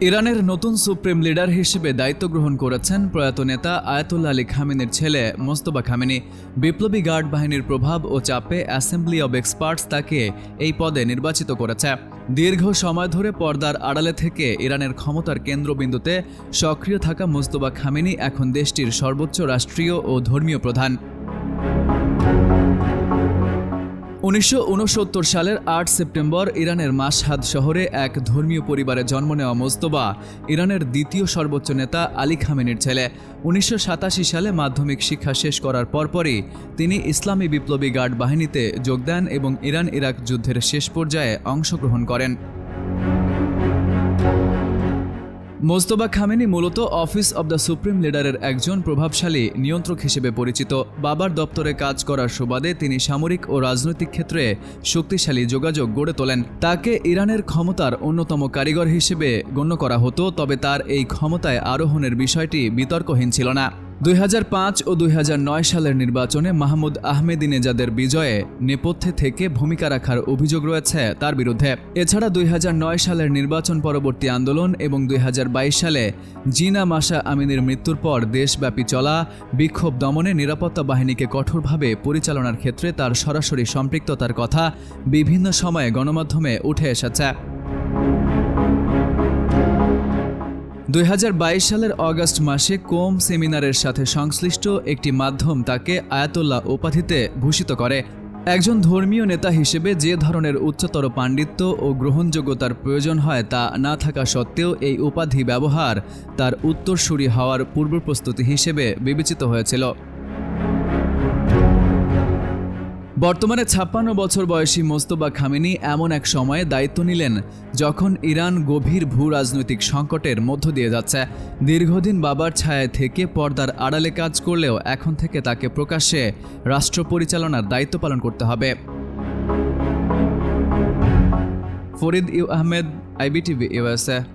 ইরানের নতুন supreme leader হিসেবে দায়িত্ব গ্রহণ করেছেন প্রয়াত নেতা আয়াতুল্লাহ আলী খামেনির ছেলে মোস্তফা খামেনি। বিপ্লবী গার্ড বাহিনীর প্রভাব ও চাপে অ্যাসেম্বলি অব এক্সপার্টস তাকে এই পদে নির্বাচিত করেছে। দীর্ঘ সময় ধরে পর্দার আড়ালে থেকে ইরানের ক্ষমতার কেন্দ্রবিন্দুতে সক্রিয় থাকা মোস্তফা খামেনি এখন দেশটির সর্বোচ্চ রাষ্ট্রীয় ও ধর্মীয় প্রধান। 1969 সালের 8 সেপ্টেম্বর ইরানের মাশহাদ শহরে এক ধর্মীয় পরিবারে জন্ম নেওয়া মোস্তফা ইরানের দ্বিতীয় সর্বোচ্চ নেতা আলী খামেনির ছেলে। 1987 সালে মাধ্যমিক শিক্ষা শেষ করার পরপরই তিনি ইসলামী বিপ্লবী গার্ড বাহিনীতে যোগ দেন এবং ইরান ইরাক যুদ্ধের শেষ পর্যায়ে অংশগ্রহণ করেন। মোস্তফা খামেনি মূলত অফিস অব দ্য সুপ্রিম লিডারের একজন প্রভাবশালী নিয়ন্ত্রক হিসেবে পরিচিত। বাবার দপ্তরে কাজ করার সুবাদে তিনি সামরিক ও রাজনৈতিক ক্ষেত্রে শক্তিশালী যোগাযোগ গড়ে তোলেন। তাকে ইরানের ক্ষমতার অন্যতম কারিগর হিসেবে গণ্য করা হতো, তবে তার এই ক্ষমতায় আরোহণের বিষয়টি বিতর্কহীন ছিল না। 2005 ও 2009 সালের নির্বাচনে মাহমুদ আহমেদিনেজাদের বিজয়ে নেপথ্যে থেকে ভূমিকা রাখার অভিযোগ রয়েছে তার বিরুদ্ধে। এছাড়া 2009 সালের নির্বাচন পরবর্তী আন্দোলন এবং 2022 সালে জিনা মাসা আমিনের মৃত্যুর পর দেশব্যাপী চলা বিক্ষোভ দমনে নিরাপত্তা বাহিনীকে কঠোরভাবে পরিচালনার ক্ষেত্রে তার সরাসরি সম্পৃক্ততার কথা বিভিন্ন সময়ে গণমাধ্যমে উঠে এসেছে। 2022 সালের অগাস্ট মাসে কোম সেমিনারের সাথে সংশ্লিষ্ট একটি মাধ্যম তাকে আয়াতুল্লাহ উপাধিতে ভূষিত করে। একজন ধর্মীয় নেতা হিসেবে যে ধরনের উচ্চতর পাণ্ডিত্য ও গ্রহণযোগ্যতার প্রয়োজন হয় তা না থাকা সত্ত্বেও এই উপাধি ব্যবহার তার উত্তরসূরি হওয়ার পূর্বপ্রস্তুতি হিসেবে বিবেচিত হয়েছিল। বর্তমানে 56 বছর বয়সী মোস্তফা খামেনি এমন এক সময়ে দায়িত্ব নিলেন যখন ইরান গভীর ভূ-রাজনৈতিক সংকটের মধ্য দিয়ে যাচ্ছে। দীর্ঘদিন বাবার ছায়ায় থেকে পর্দার আড়ালে কাজ করলেও এখন থেকে তাকে প্রকাশ্যে রাষ্ট্র পরিচালনার দায়িত্ব পালন করতে হবে। Farid U Ahmed, IBTV USA।